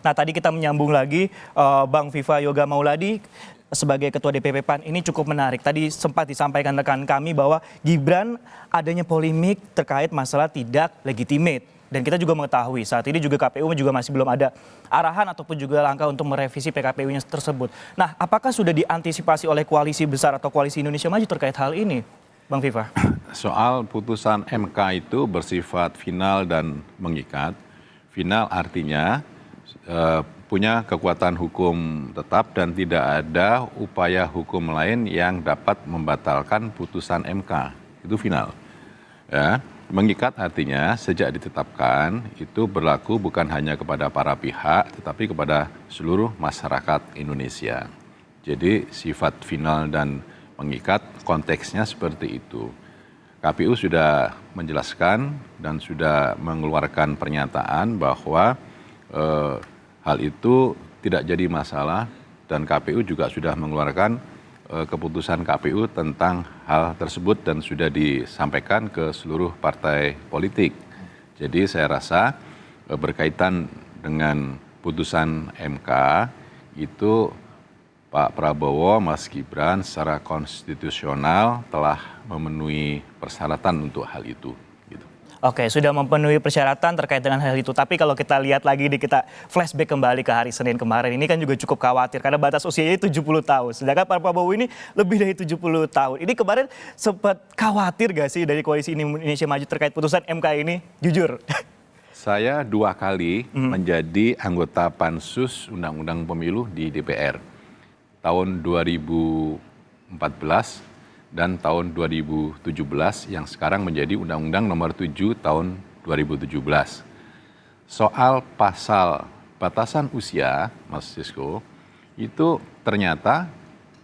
Nah, tadi kita menyambung lagi Bang Viva Yoga Mauladi sebagai Ketua DPP PAN ini cukup menarik. Tadi sempat disampaikan rekan kami bahwa Gibran adanya polemik terkait masalah tidak legitimate. Dan kita juga mengetahui saat ini juga KPU juga masih belum ada arahan ataupun juga langkah untuk merevisi PKPU-nya tersebut. Nah, apakah sudah diantisipasi oleh koalisi besar atau koalisi Indonesia Maju terkait hal ini, Bang Viva? Soal putusan MK itu bersifat final dan mengikat. Final artinya punya kekuatan hukum tetap dan tidak ada upaya hukum lain yang dapat membatalkan putusan MK. Itu final. Ya. Mengikat artinya sejak ditetapkan itu berlaku bukan hanya kepada para pihak tetapi kepada seluruh masyarakat Indonesia. Jadi sifat final dan mengikat konteksnya seperti itu. KPU sudah menjelaskan dan sudah mengeluarkan pernyataan bahwa hal itu tidak jadi masalah dan KPU juga sudah mengeluarkan keputusan KPU tentang hal tersebut dan sudah disampaikan ke seluruh partai politik. Jadi saya rasa berkaitan dengan putusan MK itu Pak Prabowo, Mas Gibran secara konstitusional telah memenuhi persyaratan untuk hal itu. Oke, sudah memenuhi persyaratan terkait dengan hal itu. Tapi kalau kita lihat lagi, kita flashback kembali ke hari Senin kemarin, ini kan juga cukup khawatir karena batas usianya 70 tahun. Sedangkan Pak Prabowo ini lebih dari 70 tahun. Ini kemarin sempat khawatir gak sih dari koalisi Indonesia Maju terkait putusan MK ini? Jujur. Saya 2 kali menjadi anggota Pansus Undang-Undang Pemilu di DPR. Tahun 2014 dan tahun 2017 yang sekarang menjadi Undang-Undang Nomor 7 Tahun 2017. Soal pasal batasan usia, Mas Sisko, itu ternyata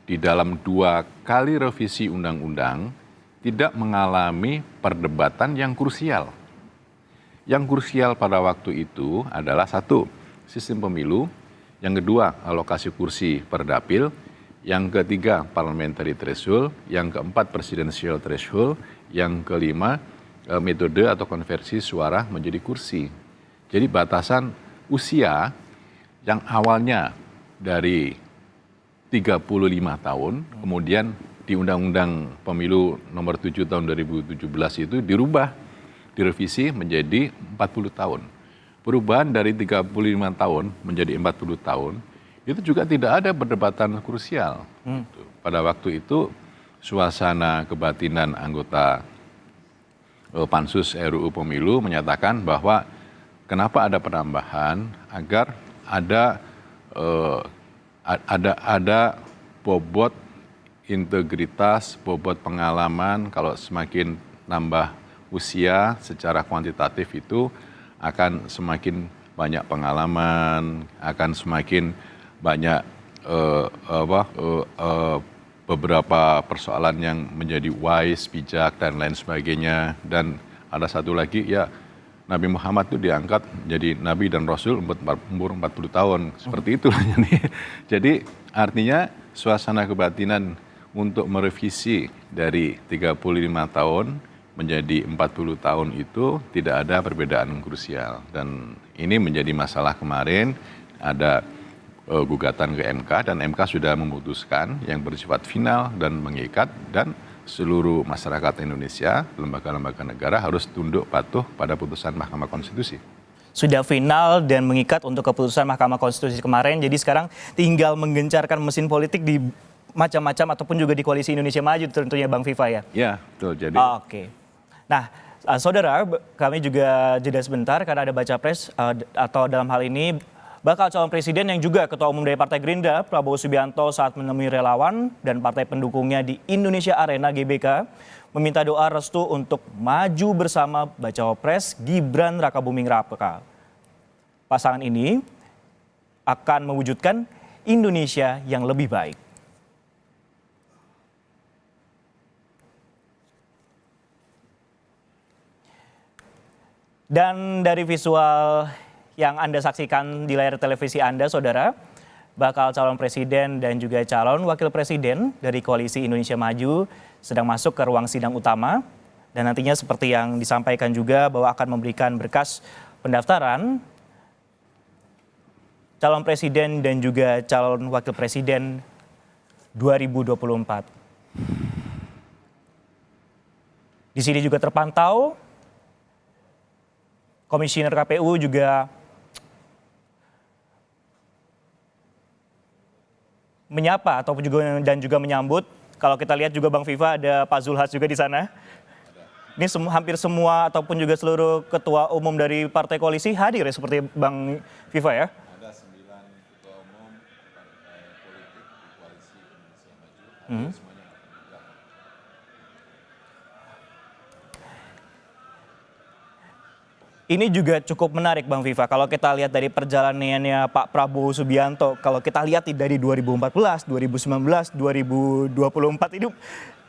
di dalam 2 kali revisi undang-undang tidak mengalami perdebatan yang krusial. Yang krusial pada waktu itu adalah 1, sistem pemilu, yang kedua alokasi kursi per dapil, yang ketiga parliamentary threshold, yang keempat presidential threshold, yang kelima metode atau konversi suara menjadi kursi. Jadi batasan usia yang awalnya dari 35 tahun, kemudian di Undang-Undang Pemilu Nomor 7 Tahun 2017 itu dirubah, direvisi menjadi 40 tahun. Perubahan dari 35 tahun menjadi 40 tahun, itu juga tidak ada perdebatan krusial. Pada waktu itu suasana kebatinan anggota Pansus RUU Pemilu menyatakan bahwa kenapa ada penambahan agar ada bobot integritas, bobot pengalaman. Kalau semakin nambah usia secara kuantitatif itu akan semakin banyak pengalaman, akan semakin banyak beberapa persoalan yang menjadi wise, bijak dan lain sebagainya. Dan ada satu lagi ya, Nabi Muhammad itu diangkat jadi Nabi dan Rasul umur 40 tahun. Seperti itulah. Jadi artinya suasana kebatinan untuk merevisi dari 35 tahun menjadi 40 tahun itu tidak ada perbedaan krusial. Dan ini menjadi masalah kemarin, ada gugatan ke MK dan MK sudah memutuskan yang bersifat final dan mengikat dan seluruh masyarakat Indonesia, lembaga-lembaga negara harus tunduk patuh pada putusan Mahkamah Konstitusi. Sudah final dan mengikat untuk keputusan Mahkamah Konstitusi kemarin, jadi sekarang tinggal menggencarkan mesin politik di macam-macam ataupun juga di koalisi Indonesia Maju tentunya Bang Viva ya? Ya, betul. Jadi. Oke. Nah, saudara, kami juga jeda sebentar karena ada baca pres atau dalam hal ini bakal calon presiden yang juga ketua umum dari Partai Gerindra, Prabowo Subianto saat menemui relawan dan partai pendukungnya di Indonesia Arena GBK meminta doa restu untuk maju bersama bacawa pres Gibran Rakabuming Raka. Pasangan ini akan mewujudkan Indonesia yang lebih baik. Dan dari visual yang Anda saksikan di layar televisi Anda, saudara, bakal calon presiden dan juga calon wakil presiden dari koalisi Indonesia Maju sedang masuk ke ruang sidang utama. Dan nantinya seperti yang disampaikan juga bahwa akan memberikan berkas pendaftaran calon presiden dan juga calon wakil presiden 2024. Di sini juga terpantau Komisioner KPU juga menyapa ataupun juga menyambut. Kalau kita lihat juga Bang Viva ada Pak Zulhas juga di sana. Ini hampir semua ataupun juga seluruh ketua umum dari partai koalisi hadir ya seperti Bang Viva ya. Ada 9 ketua umum partai politik di koalisi Indonesia Maju. Semuanya. Ini juga cukup menarik Bang Viva. Kalau kita lihat dari perjalanannya Pak Prabowo Subianto, kalau kita lihat dari 2014, 2019, 2024 ini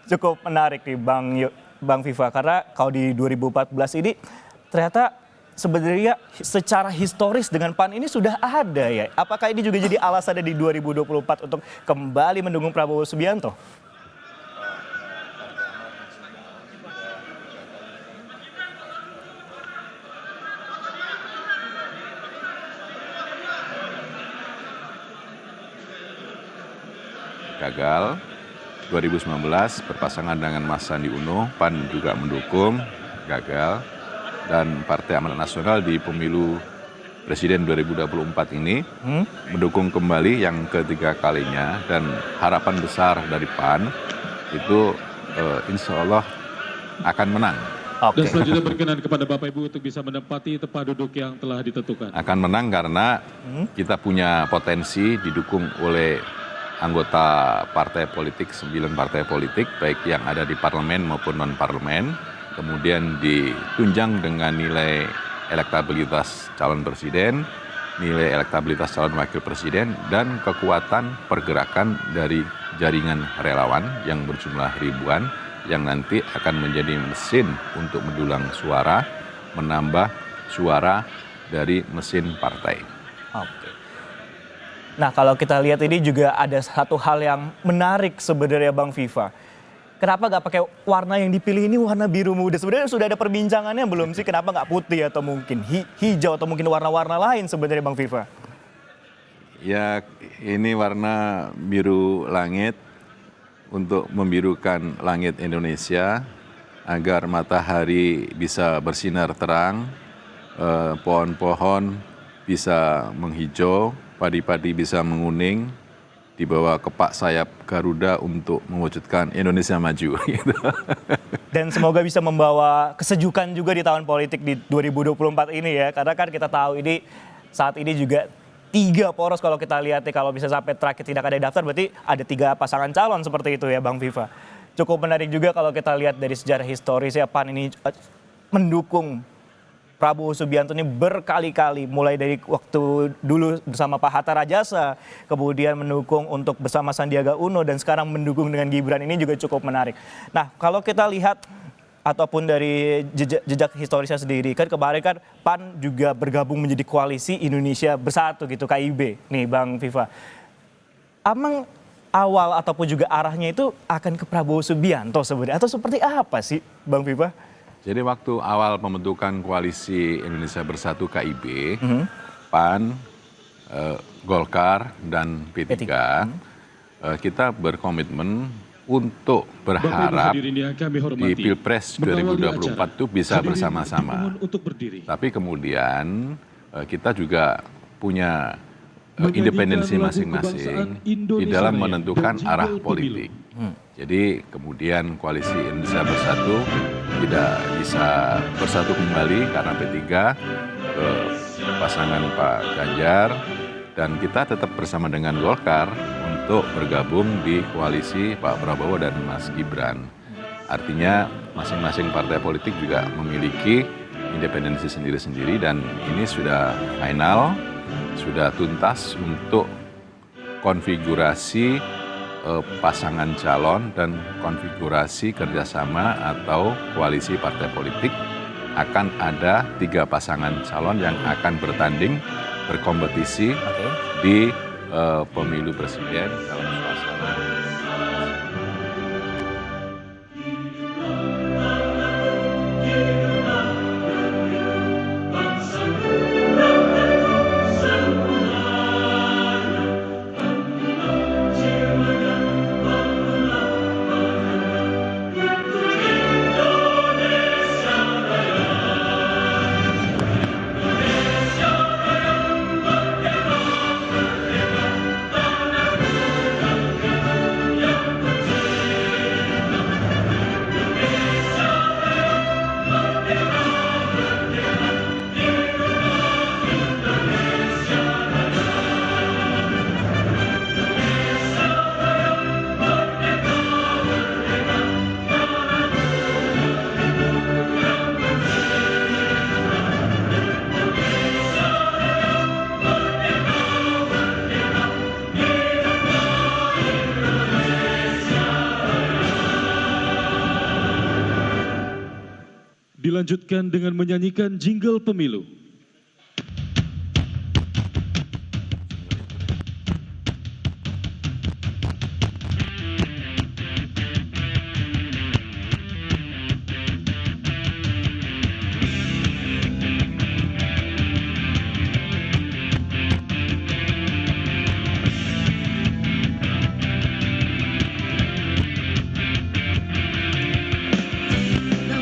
cukup menarik nih Bang Viva. Karena kalau di 2014 ini ternyata sebenarnya secara historis dengan PAN ini sudah ada ya. Apakah ini juga jadi alasan di 2024 untuk kembali mendukung Prabowo Subianto? Gagal. 2019 berpasangan dengan Mas Sandi Uno, PAN juga mendukung, gagal. Dan Partai Amanat Nasional di pemilu Presiden 2024 ini mendukung kembali yang ketiga kalinya, dan harapan besar dari PAN itu insya Allah akan menang. Dan selanjutnya berkenan kepada Bapak Ibu untuk bisa menempati tempat duduk yang telah ditentukan. Akan menang karena kita punya potensi didukung oleh anggota partai politik, 9 partai politik, baik yang ada di parlemen maupun non-parlemen, kemudian ditunjang dengan nilai elektabilitas calon presiden, nilai elektabilitas calon wakil presiden, dan kekuatan pergerakan dari jaringan relawan yang berjumlah ribuan, yang nanti akan menjadi mesin untuk mendulang suara, menambah suara dari mesin partai. Oke. Nah kalau kita lihat ini juga ada satu hal yang menarik sebenarnya Bang Viva. Kenapa nggak pakai warna yang dipilih ini warna biru muda? Sebenarnya sudah ada perbincangannya belum sih? Kenapa nggak putih atau mungkin hijau atau mungkin warna-warna lain sebenarnya Bang Viva? Ya ini warna biru langit untuk membirukan langit Indonesia agar matahari bisa bersinar terang, pohon-pohon bisa menghijau, padi-padi bisa menguning, di bawah kepak sayap Garuda untuk mewujudkan Indonesia maju. Gitu. Dan semoga bisa membawa kesejukan juga di tahun politik di 2024 ini ya. Karena kan kita tahu ini saat ini juga 3 poros kalau kita lihat ya, kalau bisa sampai terakhir tidak ada daftar berarti ada 3 pasangan calon seperti itu ya Bang Viva. Cukup menarik juga kalau kita lihat dari sejarah historis ya, PAN ini mendukung Prabowo Subianto ini berkali-kali, mulai dari waktu dulu bersama Pak Hatta Rajasa, kemudian mendukung untuk bersama Sandiaga Uno, dan sekarang mendukung dengan Gibran. Ini juga cukup menarik. Nah kalau kita lihat ataupun dari jejak historisnya sendiri, kan kemarin kan PAN juga bergabung menjadi koalisi Indonesia Bersatu gitu, KIB nih Bang Viva. Amang awal ataupun juga arahnya itu akan ke Prabowo Subianto sebenarnya, atau seperti apa sih Bang Viva? Jadi waktu awal pembentukan koalisi Indonesia Bersatu KIB, PAN, Golkar, dan P3, kita berkomitmen untuk berharap di Pilpres 2024 itu bisa bersama-sama. Tapi kemudian kita juga punya independensi masing-masing di dalam menentukan arah politik. Jadi kemudian koalisi Indonesia Bersatu tidak bisa bersatu kembali karena P3 ke pasangan Pak Ganjar, dan kita tetap bersama dengan Golkar untuk bergabung di koalisi Pak Prabowo dan Mas Gibran. Artinya masing-masing partai politik juga memiliki independensi sendiri-sendiri, dan ini sudah final, sudah tuntas untuk konfigurasi pasangan calon dan konfigurasi kerjasama atau koalisi partai politik. Akan ada 3 pasangan calon yang akan bertanding, berkompetisi di pemilu presiden dalam suasana. dilanjutkan dengan menyanyikan jingle pemilu.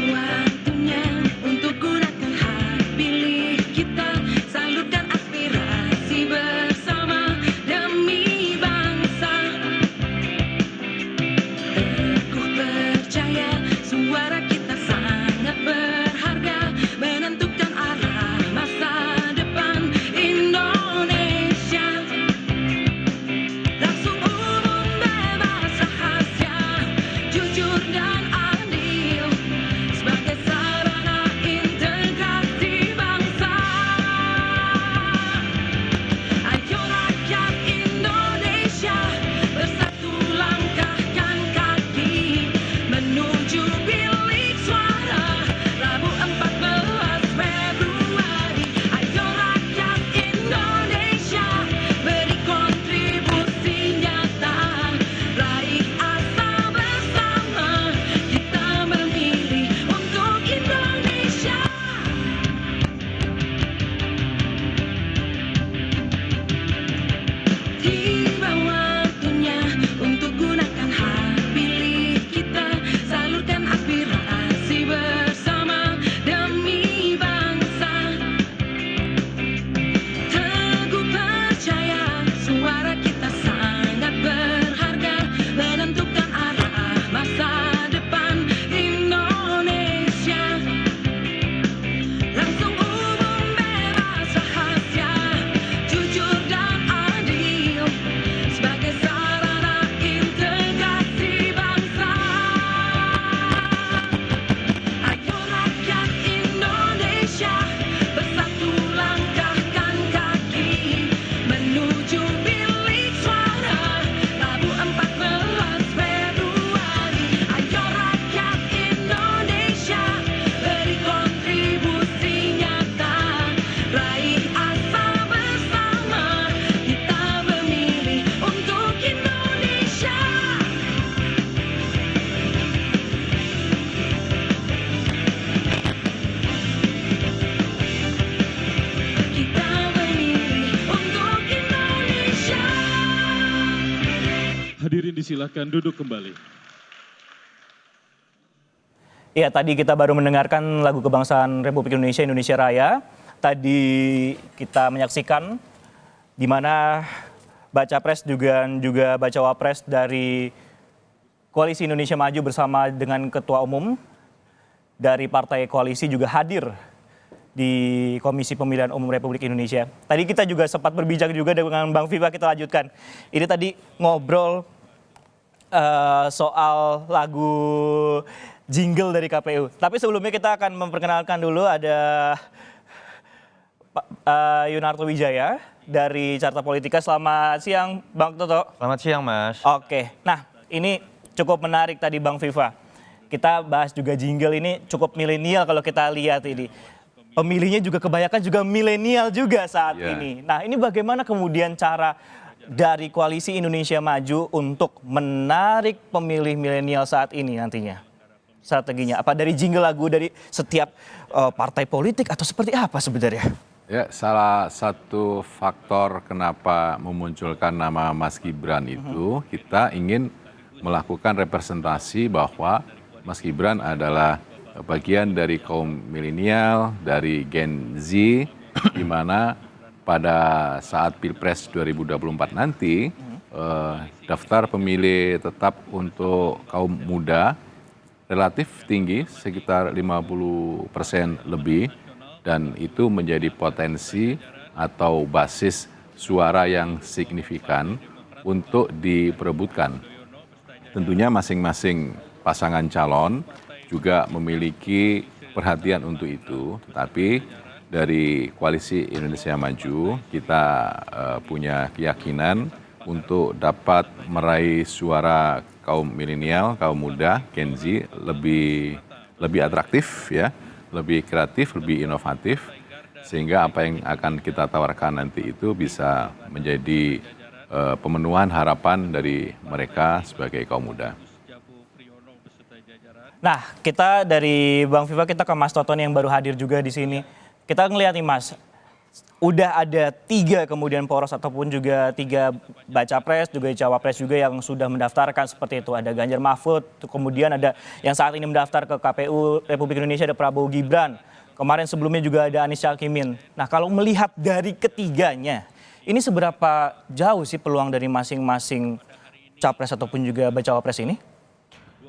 Waktunya untuk gunakan hak pilih kita, salurkan aspirasi bersama demi bangsa. Teguh percaya suara kita sangat berharga, menentukan arah masa depan Indonesia. Langsung, umum, bebas, rahasia, jujur dan adil, sebagai sarana integrasi bangsa. Ayo rakyat Indonesia, bersatu langkahkan kaki menuju bilik suara Rabu 14 Februari. Ayo rakyat Indonesia, beri kontribusi nyata, raih asa bersama, kita memilih untuk Indonesia. Tiba waktunya untuk gunakan hak pilih kita, salurkan aspirasi bersama demi bangsa. Teguh percaya suara kita sangat berharga, menentukan arah masa depan Indonesia. Langsung, umum, bebas, rahasia, jujur dan adil, sebagai sarana integrasi bangsa. Ayo rakyat Indonesia, bersatu langkahkan kaki menuju bilik suara Rabu 14 Februari. Ayo rakyat Indonesia, beri kontribusi nyata, raih asa bersama, kita memilih untuk Indonesia. Kita memilih untuk Indonesia. Hadirin disilakan duduk kembali. Ya, tadi kita baru mendengarkan lagu kebangsaan Republik Indonesia, Indonesia Raya. Tadi kita menyaksikan di mana baca pres juga baca wapres dari Koalisi Indonesia Maju bersama dengan Ketua Umum dari Partai Koalisi juga hadir di Komisi Pemilihan Umum Republik Indonesia. Tadi kita juga sempat berbincang juga dengan Bang Viva, kita lanjutkan. Ini tadi ngobrol soal lagu jingle dari KPU. Tapi sebelumnya kita akan memperkenalkan dulu ada Pak Yunarto Wijaya dari Carta Politika. Selamat siang Bang Toto. Selamat siang, Mas. Oke, nah ini cukup menarik tadi Bang Viva. Kita bahas juga jingle ini cukup milenial kalau kita lihat ini. Pemilihnya juga kebanyakan juga milenial juga saat ini. Nah ini bagaimana kemudian cara dari Koalisi Indonesia Maju untuk menarik pemilih milenial saat ini nantinya? Strateginya apa dari jingle lagu dari setiap partai politik atau seperti apa sebenarnya? Ya, salah satu faktor kenapa memunculkan nama Mas Gibran itu kita ingin melakukan representasi bahwa Mas Gibran adalah bagian dari kaum milenial, dari Gen Z, di mana pada saat Pilpres 2024 nanti daftar pemilih tetap untuk kaum muda relatif tinggi, sekitar 50% lebih, dan itu menjadi potensi atau basis suara yang signifikan untuk diperebutkan. Tentunya masing-masing pasangan calon juga memiliki perhatian untuk itu, tetapi dari Koalisi Indonesia Maju kita punya keyakinan untuk dapat meraih suara kaum milenial, kaum muda, Gen Z lebih atraktif ya, lebih kreatif, lebih inovatif, sehingga apa yang akan kita tawarkan nanti itu bisa menjadi pemenuhan harapan dari mereka sebagai kaum muda. Nah, kita dari Bang Viva kita ke Mas Toton yang baru hadir juga di sini. Kita ngelihat nih Mas, udah ada 3 kemudian poros ataupun juga 3 baca pres juga cawapres juga yang sudah mendaftarkan seperti itu. Ada Ganjar Mahfud, kemudian ada yang saat ini mendaftar ke KPU Republik Indonesia ada Prabowo Gibran. Kemarin sebelumnya juga ada Anies Caimin. Nah, kalau melihat dari ketiganya, ini seberapa jauh sih peluang dari masing-masing capres ataupun juga bacawa pres ini?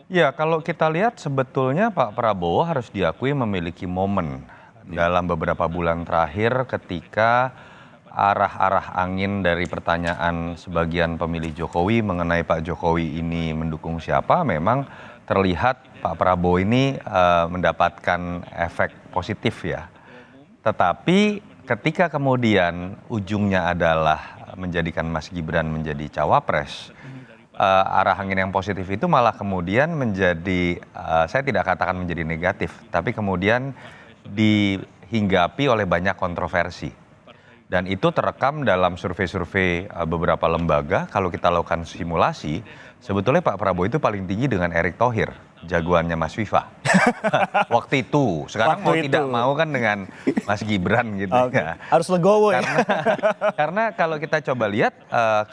Ya, kalau kita lihat sebetulnya Pak Prabowo harus diakui memiliki momen dalam beberapa bulan terakhir ketika arah-arah angin dari pertanyaan sebagian pemilih Jokowi mengenai Pak Jokowi ini mendukung siapa, memang terlihat Pak Prabowo ini mendapatkan efek positif ya. Tetapi ketika kemudian ujungnya adalah menjadikan Mas Gibran menjadi cawapres, arah angin yang positif itu malah kemudian menjadi, saya tidak katakan menjadi negatif, tapi kemudian dihinggapi oleh banyak kontroversi. Dan itu terekam dalam survei-survei beberapa lembaga. Kalau kita lakukan simulasi, sebetulnya Pak Prabowo itu paling tinggi dengan Erick Thohir, jagoannya Mas Viva. Waktu itu, sekarang mau tidak mau kan dengan Mas Gibran gitu ya. Harus legowo ya. Karena kalau kita coba lihat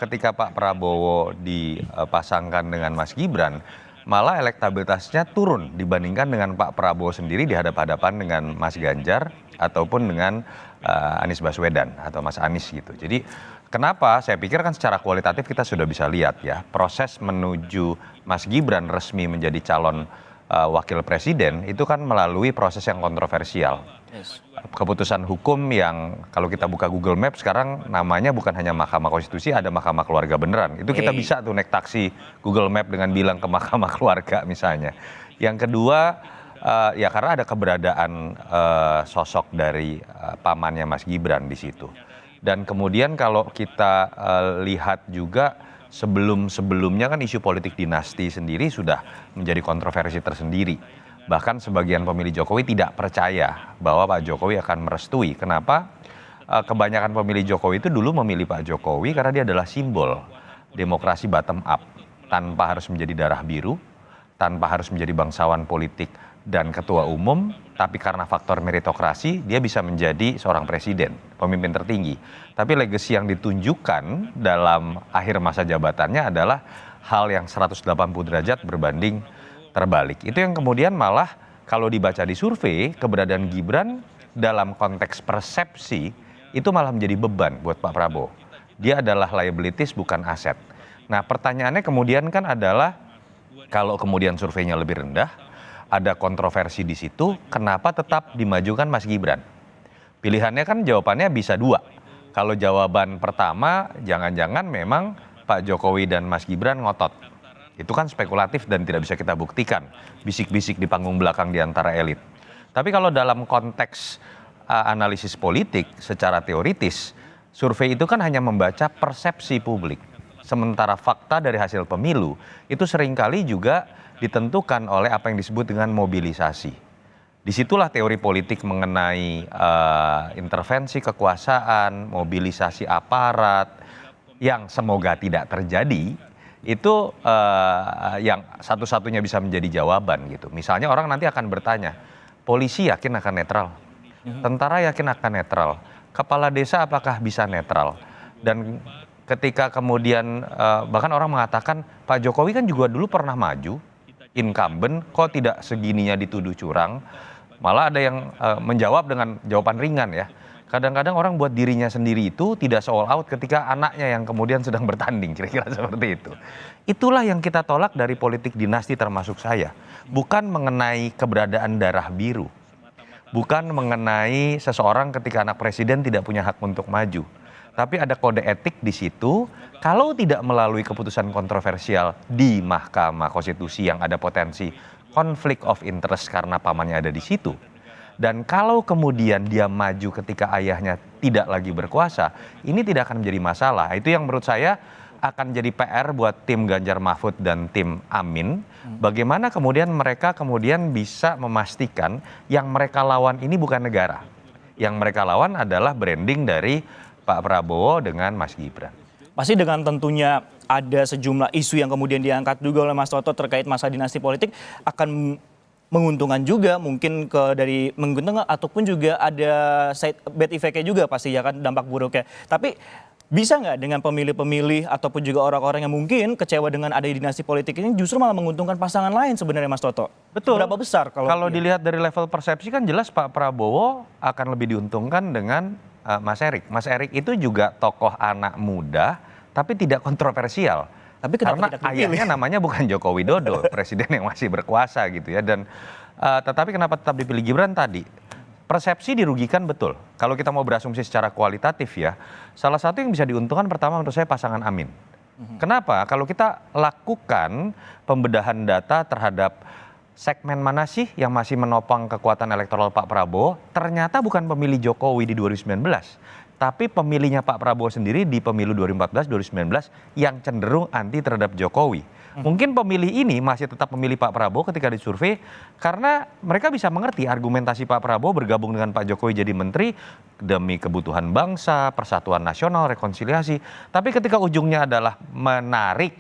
ketika Pak Prabowo dipasangkan dengan Mas Gibran, malah elektabilitasnya turun dibandingkan dengan Pak Prabowo sendiri dihadap-hadapan dengan Mas Ganjar ataupun dengan Anies Baswedan atau Mas Anies gitu. Jadi kenapa? Saya pikir kan secara kualitatif kita sudah bisa lihat ya, proses menuju Mas Gibran resmi menjadi calon wakil presiden itu kan melalui proses yang kontroversial. Keputusan hukum yang kalau kita buka Google Maps sekarang namanya bukan hanya Mahkamah Konstitusi, ada Mahkamah Keluarga beneran. Itu kita bisa tuh naik taksi Google Map dengan bilang ke Mahkamah Keluarga misalnya. Yang kedua, ya karena ada keberadaan sosok dari pamannya Mas Gibran di situ. Dan kemudian kalau kita lihat juga sebelum-sebelumnya kan isu politik dinasti sendiri sudah menjadi kontroversi tersendiri. Bahkan sebagian pemilih Jokowi tidak percaya bahwa Pak Jokowi akan merestui. Kenapa? Kebanyakan pemilih Jokowi itu dulu memilih Pak Jokowi karena dia adalah simbol demokrasi bottom up. Tanpa harus menjadi darah biru, tanpa harus menjadi bangsawan politik dan ketua umum, tapi karena faktor meritokrasi dia bisa menjadi seorang presiden, pemimpin tertinggi. Tapi legacy yang ditunjukkan dalam akhir masa jabatannya adalah hal yang 180 derajat berbanding terbalik. Itu yang kemudian malah kalau dibaca di survei, keberadaan Gibran dalam konteks persepsi itu malah menjadi beban buat Pak Prabowo. Dia adalah liabilities bukan aset. Nah pertanyaannya kemudian kan adalah kalau kemudian surveinya lebih rendah, ada kontroversi di situ, kenapa tetap dimajukan Mas Gibran? Pilihannya kan jawabannya bisa 2. Kalau jawaban pertama, jangan-jangan memang Pak Jokowi dan Mas Gibran ngotot. Itu kan spekulatif dan tidak bisa kita buktikan. Bisik-bisik di panggung belakang di antara elit. Tapi kalau dalam konteks analisis politik secara teoritis, survei itu kan hanya membaca persepsi publik. Sementara fakta dari hasil pemilu itu seringkali juga ditentukan oleh apa yang disebut dengan mobilisasi. Disitulah teori politik mengenai intervensi kekuasaan, mobilisasi aparat, yang semoga tidak terjadi, itu yang satu-satunya bisa menjadi jawaban gitu. Misalnya orang nanti akan bertanya, polisi yakin akan netral? Tentara yakin akan netral? Kepala desa apakah bisa netral? Dan ketika kemudian bahkan orang mengatakan Pak Jokowi kan juga dulu pernah maju, incumbent, kok tidak segininya dituduh curang? Malah ada yang menjawab dengan jawaban ringan ya. Kadang-kadang orang buat dirinya sendiri itu tidak all out ketika anaknya yang kemudian sedang bertanding, kira-kira seperti itu. Itulah yang kita tolak dari politik dinasti termasuk saya. Bukan mengenai keberadaan darah biru. Bukan mengenai seseorang ketika anak presiden tidak punya hak untuk maju. Tapi ada kode etik di situ, kalau tidak melalui keputusan kontroversial di Mahkamah Konstitusi yang ada potensi konflik of interest karena pamannya ada di situ. Dan kalau kemudian dia maju ketika ayahnya tidak lagi berkuasa, ini tidak akan menjadi masalah. Itu yang menurut saya akan jadi PR buat tim Ganjar Mahfud dan tim Amin. Bagaimana kemudian mereka bisa memastikan yang mereka lawan ini bukan negara. Yang mereka lawan adalah branding dari Pak Prabowo dengan Mas Gibran. Pasti dengan tentunya ada sejumlah isu yang kemudian diangkat juga oleh Mas Toto terkait masa dinasti politik akan menguntungkan juga mungkin dari menguntungkan ataupun juga ada side bad effect-nya juga pasti ya kan dampak buruknya. Tapi bisa nggak dengan pemilih-pemilih ataupun juga orang-orang yang mungkin kecewa dengan adanya dinasti politik ini justru malah menguntungkan pasangan lain sebenarnya Mas Toto? Betul. Berapa besar kalau dilihat dari level persepsi kan jelas Pak Prabowo akan lebih diuntungkan dengan Mas Erik. Mas Erik itu juga tokoh anak muda tapi tidak kontroversial. Tapi karena tidak dipilih? ayahnya namanya bukan Joko Widodo, presiden yang masih berkuasa gitu ya. Dan tetapi kenapa tetap dipilih Gibran tadi? Persepsi dirugikan betul. Kalau kita mau berasumsi secara kualitatif ya, salah satu yang bisa diuntungkan pertama menurut saya pasangan Amin. Kenapa? Kalau kita lakukan pembedahan data terhadap segmen mana sih yang masih menopang kekuatan elektoral Pak Prabowo, ternyata bukan pemilih Jokowi di 2019. Tapi pemilihnya Pak Prabowo sendiri di pemilu 2014-2019 yang cenderung anti terhadap Jokowi. Mungkin pemilih ini masih tetap memilih Pak Prabowo ketika disurvei karena mereka bisa mengerti argumentasi Pak Prabowo bergabung dengan Pak Jokowi jadi menteri demi kebutuhan bangsa, persatuan nasional, rekonsiliasi. Tapi ketika ujungnya adalah menarik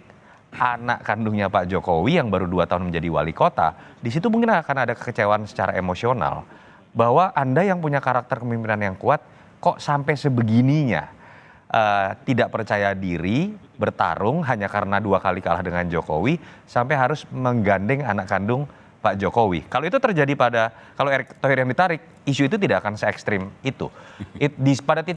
anak kandungnya Pak Jokowi yang baru 2 tahun menjadi wali kota, di situ mungkin akan ada kekecewaan secara emosional bahwa Anda yang punya karakter kepemimpinan yang kuat kok sampai sebegininya tidak percaya diri, bertarung hanya karena 2 kali kalah dengan Jokowi, sampai harus menggandeng anak kandung Pak Jokowi. Kalau itu terjadi kalau Erick Thohir yang ditarik, isu itu tidak akan se ekstrim itu. Pada titik